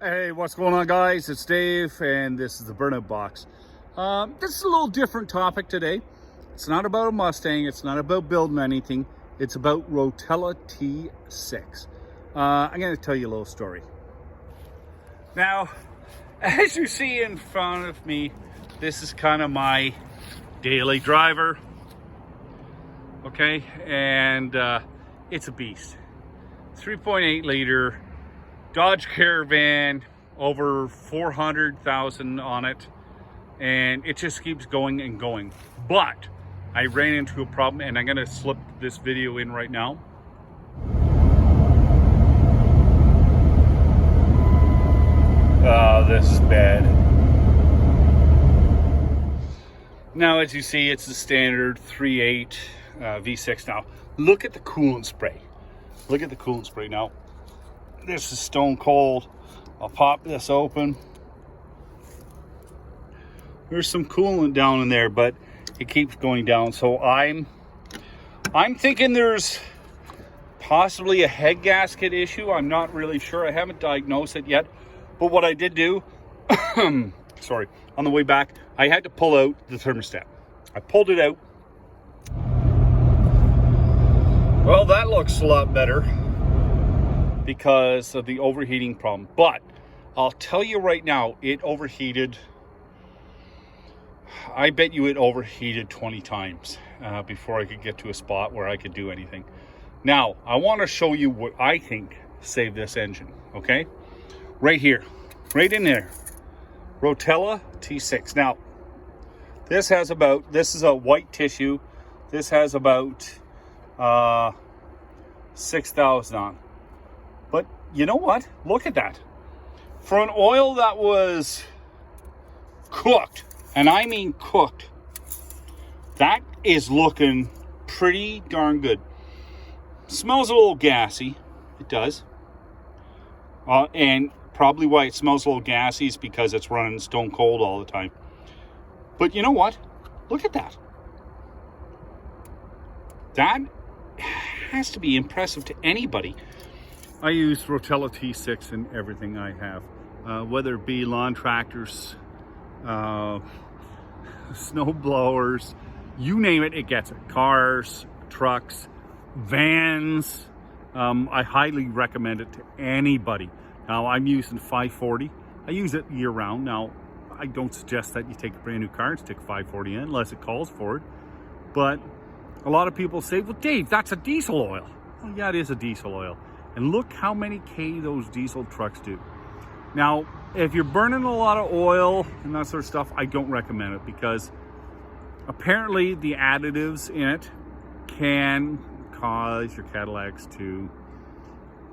Hey, what's going on, guys? It's Dave, and this is the Burnout Box. This is a little different topic today. It's not about a Mustang. It's not about building anything. It's about Rotella T6. I'm going to tell you a little story. Now, as you see in front of me, this is kind of my daily driver. Okay, and it's a beast. 3.8 liter. Dodge Caravan, over 400,000 on it, and it just keeps going and going. But I ran into a problem, and I'm gonna slip this video in right now. Oh, this is bad. Now, as you see, it's the standard 3.8 V6. Now, look at the coolant spray. Look at the coolant spray now. This is stone cold. I'll pop this open. There's some coolant down in there, but it keeps going down. So I'm thinking there's possibly a head gasket issue. I'm not really sure. I haven't diagnosed it yet. But what I did do, sorry, on the way back, I had to pull out the thermostat. I pulled it out. Well, that looks a lot better because of the overheating problem. But I'll tell you right now, it overheated. I bet you it overheated 20 times before I could get to a spot where I could do anything. Now, I want to show you what I think saved this engine, okay? Right here, right in there, Rotella T6. Now, this is a white tissue. This has about 6,000 on. But you know what? Look at that. For an oil that was cooked, and I mean cooked, that is looking pretty darn good. Smells a little gassy. It does. And probably why it smells a little gassy is because it's running stone cold all the time. But you know what? Look at that. That has to be impressive to anybody. I use Rotella T6 in everything I have, whether it be lawn tractors, snow blowers, you name it, it gets it. Cars, trucks, vans. I highly recommend it to anybody. Now, I'm using 540. I use it year round. Now, I don't suggest that you take a brand new car and stick 540 in unless it calls for it. But a lot of people say, well, Dave, that's a diesel oil. Well, yeah, it is a diesel oil. And look how many K those diesel trucks do. Now, if you're burning a lot of oil and that sort of stuff, I don't recommend it because apparently the additives in it can cause your Cadillacs to,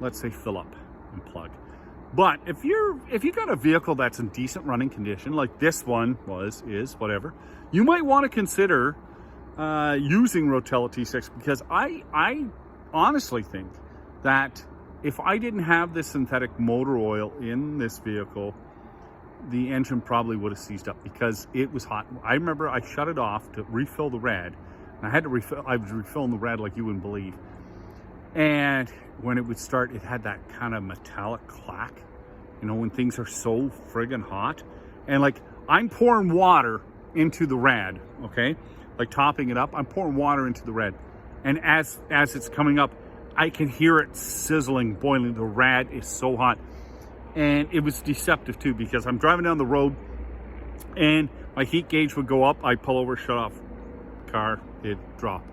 let's say, fill up and plug. But if you got a vehicle that's in decent running condition, like this one is, whatever, you might want to consider using Rotella T6 because I honestly think that if I didn't have this synthetic motor oil in this vehicle, the engine probably would have seized up because it was hot. I remember I shut it off to refill the rad, and I was refilling the rad like you wouldn't believe. And when it would start, it had that kind of metallic clack, you know, when things are so friggin' hot. And like, I'm pouring water into the rad, okay? Like topping it up, I'm pouring water into the rad. And as it's coming up, I can hear it sizzling, boiling. The rad is so hot. And it was deceptive too, because I'm driving down the road and my heat gauge would go up. I pull over, shut off car, it'd drop.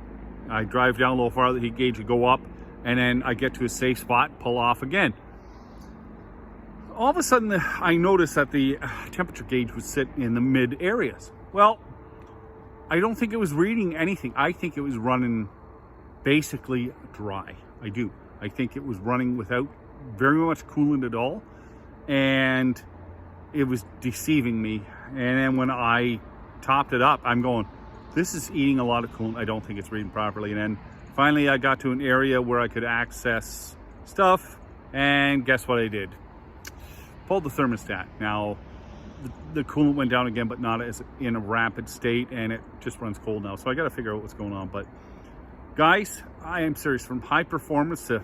I drive down a little farther, the heat gauge would go up, and then I get to a safe spot, pull off again. All of a sudden, I noticed that the temperature gauge would sit in the mid areas. Well, I don't think it was reading anything. I think it was running basically dry. I do. I think it was running without very much coolant at all, and it was deceiving me. And then when I topped it up, I'm going, this is eating a lot of coolant. I don't think it's reading properly. And then finally I got to an area where I could access stuff, and guess what I did? Pulled the thermostat. Now, the coolant went down again, but not as in a rapid state, and it just runs cold now. So I got to figure out what's going on. But guys, I am serious. From high performance to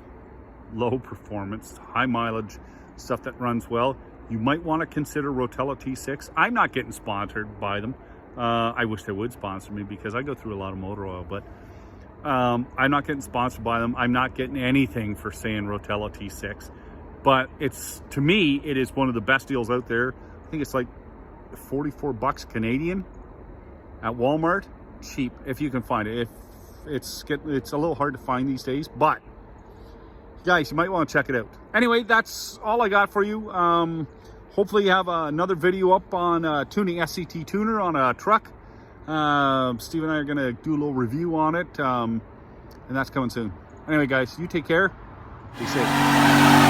low performance, high mileage, stuff that runs well, you might want to consider Rotella T6. I'm not getting sponsored by them. I wish they would sponsor me because I go through a lot of motor oil, but I'm not getting sponsored by them. I'm not getting anything for saying Rotella T6, but it's, to me, it is one of the best deals out there. I think it's like 44 bucks Canadian at Walmart. Cheap if you can find it. It's a little hard to find these days, but guys, you might want to check it out. Anyway, that's all I got for you. Hopefully you have another video up on tuning SCT tuner on a truck. Steve and I are going to do a little review on it, and that's coming soon. Anyway, guys, you take care. Be safe.